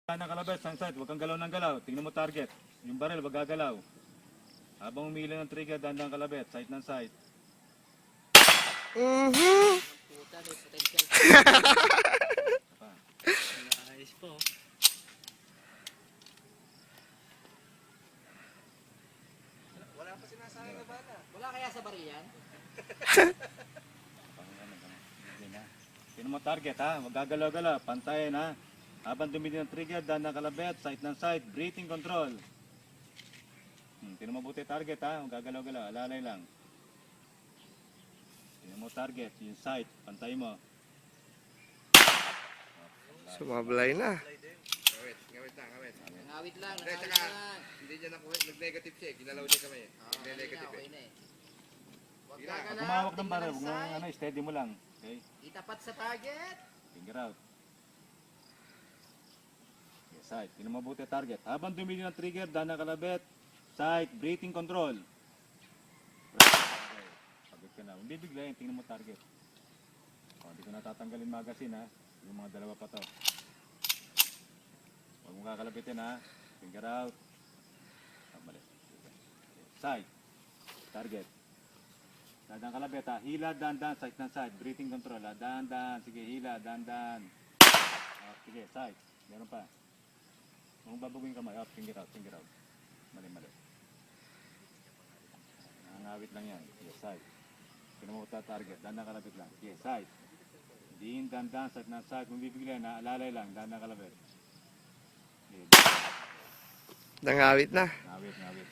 Ng kalabas, ang side, huwag kang galaw ng galaw. Tingnan mo target. Yung barrel, wag gagalaw. Habang umili ng trigger, dandang kalabet, side ng side. Puta, may potential. Pa. Ayos po. Wala pa sinasabi na bala. Wala kaya sa baril yan? Tingnan mo target ha, wag gagalaw-galaw. Pantayin ha. Habang dumili ng trigger, dandang kalabet, side ng side, breathing control. Tingnan mo buti target ha, wag gagalaw-galaw. Alalay lang. Tingnan mo target, yung side, pantay mo. Sumablay na. Ngawit lang. Nangawit lang, Hindi, nangawit tsaka, lang. hindi niya nakuha, nag-negative siya eh. Ginalaw niya kamay eh. Nag-negative Okay eh. na eh. Huwag Sige na. Pag gagalaw, kumawak ng tingnan barrel, ang huwag mo side. steady mo lang. Okay? Itapat sa target. Finger out. Okay, side. Tingnan mo buti target. Habang dumili ng trigger, dandang kalabet, side, breathing control. Okay. Pagod ka na. Hindi biglayin, tingnan mo target. Hindi ko natatanggalin magazine ha. Yung mga dalawa pa to. Huwag mo kakalabitin ha. Finger out. Mali. Side. Target. Dandang kalabit ha. Hila, dandan, side ng side. Breathing control ha. Dandan. Sige, hila, dandan. Sige, side. Meron pa. Kung babaguhin kamay, finger out, finger out. Mali. Nangawit lang yan. Sige, side. Pinamukta target. Dandang kalabit lang. Sige, side. Diin, dandan, side ng side. Kung bibigyan na, alalay lang. Dandang kalabit. Sige, Nangawit na. ngawit.